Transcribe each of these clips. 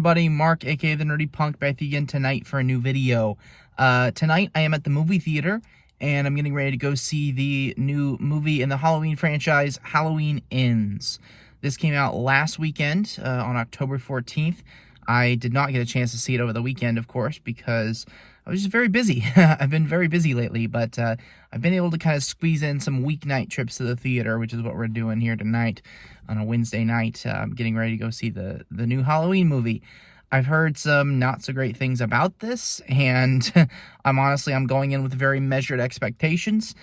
everybody, Mark, aka The Nerdy Punk, back again tonight for a new video. Tonight I am at the movie theater, and I'm getting ready to go see the new movie in the Halloween franchise, Halloween Ends. This came out last weekend, on October 14th. I did not get a chance to see it over the weekend, of course, because I was just very busy. I've been very busy lately, but I've been able to kind of squeeze in some weeknight trips to the theater, which is what we're doing here tonight on a Wednesday night. I'm getting ready to go see the new Halloween movie. I've heard some not so great things about this, and I'm going in with very measured expectations.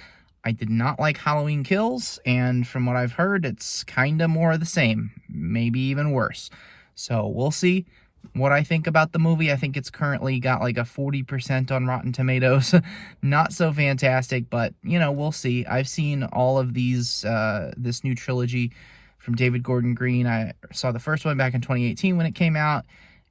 I did not like Halloween Kills, and from what I've heard, it's kind of more of the same, maybe even worse. So we'll see what I think about the movie. I think it's currently got like a 40% on Rotten Tomatoes. Not so fantastic, but, we'll see. I've seen all of these, this new trilogy from David Gordon Green. I saw the first one back in 2018 when it came out,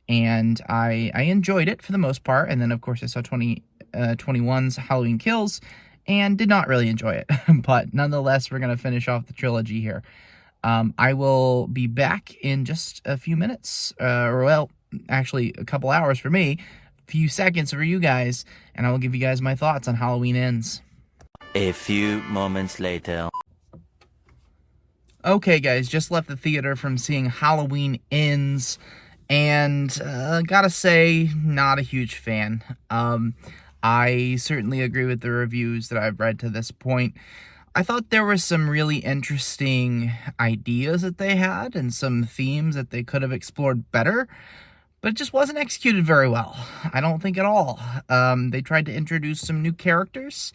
and I enjoyed it for the most part. And then, of course, I saw 2021's Halloween Kills and did not really enjoy it. But nonetheless, we're going to finish off the trilogy here. I will be back in just a few minutes, actually a couple hours for me, a few seconds for you guys, and I will give you guys my thoughts on Halloween Ends. A few moments later. Okay, guys, just left the theater from seeing Halloween Ends, and gotta say, not a huge fan. I certainly agree with the reviews that I've read to this point. I thought there were some really interesting ideas that they had and some themes that they could have explored better, but it just wasn't executed very well. I don't think at all. They tried to introduce some new characters.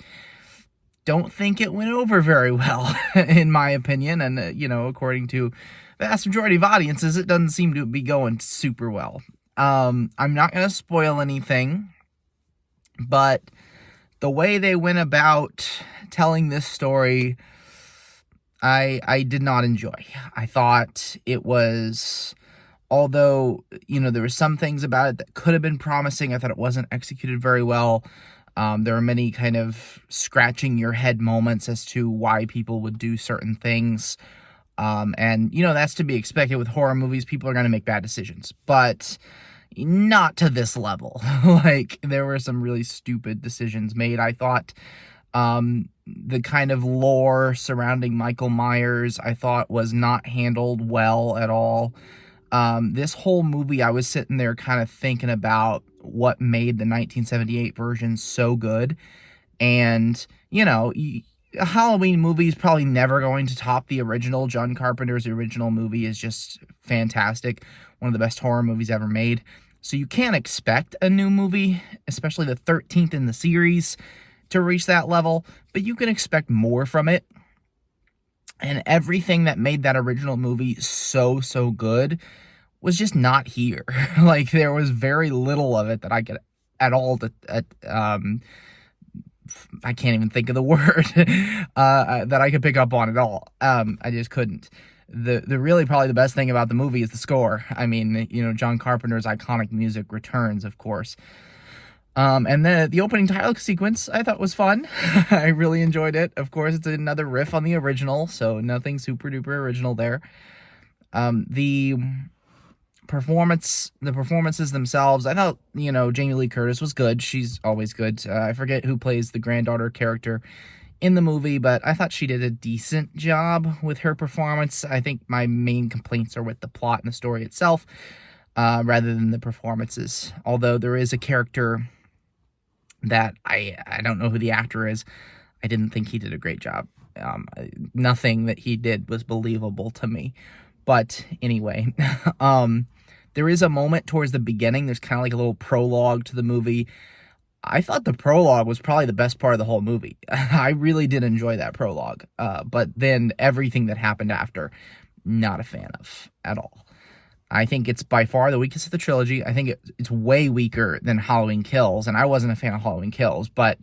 Don't think it went over very well, in my opinion, and, according to the vast majority of audiences, it doesn't seem to be going super well. I'm not going to spoil anything, but the way they went about telling this story, I did not enjoy. I thought it was, although, there were some things about it that could have been promising, I thought it wasn't executed very well. There were many kind of scratching your head moments as to why people would do certain things. And, that's to be expected with horror movies. People are going to make bad decisions, but not to this level. Like, there were some really stupid decisions made, I thought. The kind of lore surrounding Michael Myers, I thought, was not handled well at all. This whole movie, I was sitting there kind of thinking about what made the 1978 version so good. And, a Halloween movie is probably never going to top the original. John Carpenter's original movie is just fantastic. One of the best horror movies ever made. So you can't expect a new movie, especially the 13th in the series, to reach that level, but you can expect more from it. And everything that made that original movie so good was just not here. Like, there was very little of it that I could at all I can't even think of the word that I could pick up on at all. I just couldn't. The really probably the best thing about the movie is the score. I mean, John Carpenter's iconic music returns, of course. And the opening title sequence I thought was fun. I really enjoyed it. Of course, it's another riff on the original, so nothing super duper original there. The performances themselves, I thought, Jamie Lee Curtis was good. She's always good. I forget who plays the granddaughter character in the movie, but I thought she did a decent job with her performance. I think my main complaints are with the plot and the story itself, rather than the performances. Although there is a character that I don't know who the actor is. I didn't think he did a great job. Nothing that he did was believable to me. But anyway, there is a moment towards the beginning. There's kind of like a little prologue to the movie. I thought the prologue was probably the best part of the whole movie. I really did enjoy that prologue. But then everything that happened after, not a fan of at all. I think it's by far the weakest of the trilogy. I think it's way weaker than Halloween Kills, and I wasn't a fan of Halloween Kills, but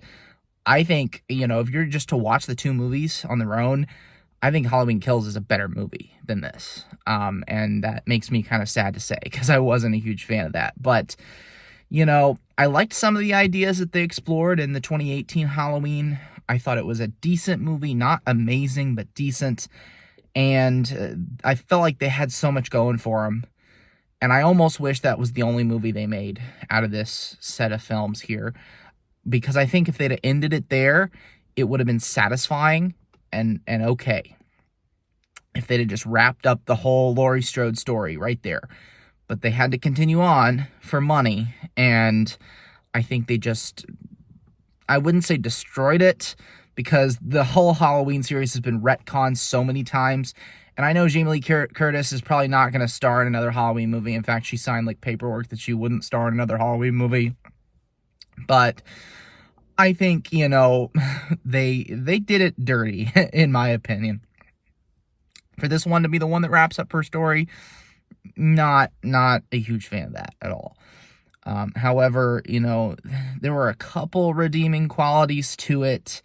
I think, if you're just to watch the two movies on their own, I think Halloween Kills is a better movie than this. And that makes me kind of sad to say, because I wasn't a huge fan of that. But, I liked some of the ideas that they explored in the 2018 Halloween. I thought it was a decent movie, not amazing, but decent. And I felt like they had so much going for them. And I almost wish that was the only movie they made out of this set of films here, because I think if they'd have ended it there, it would have been satisfying and okay. If they'd have just wrapped up the whole Laurie Strode story right there. But they had to continue on for money, and I think they just, I wouldn't say destroyed it, because the whole Halloween series has been retconned so many times. And I know Jamie Lee Curtis is probably not going to star in another Halloween movie. In fact, she signed like paperwork that she wouldn't star in another Halloween movie. But I think, you know, they did it dirty, in my opinion. For this one to be the one that wraps up her story, not a huge fan of that at all. However, you know, there were a couple redeeming qualities to it,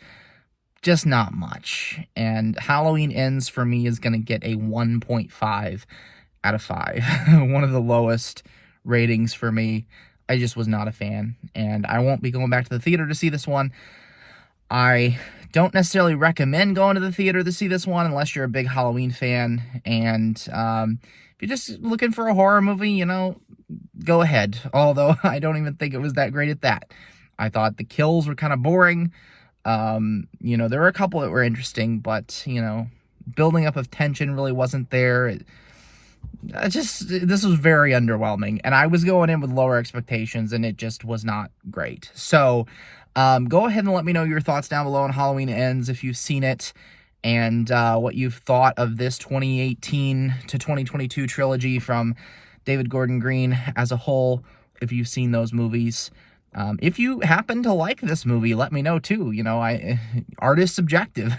just not much. And Halloween Ends for me is going to get a 1.5 out of 5. One of the lowest ratings for me. I just was not a fan, and I won't be going back to the theater to see this one. I don't necessarily recommend going to the theater to see this one unless you're a big Halloween fan. And if you're just looking for a horror movie, you know, go ahead. Although I don't even think it was that great at that. I thought the kills were kind of boring. You know, there were a couple that were interesting, but, you know, building up of tension really wasn't there. This was very underwhelming, and I was going in with lower expectations, and it just was not great. So, go ahead and let me know your thoughts down below on Halloween Ends if you've seen it, and what you've thought of this 2018 to 2022 trilogy from David Gordon Green as a whole, if you've seen those movies. If you happen to like this movie, let me know too. You know, art is subjective.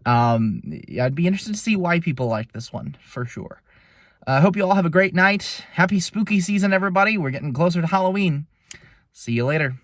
I'd be interested to see why people like this one, for sure. I hope you all have a great night. Happy spooky season, everybody. We're getting closer to Halloween. See you later.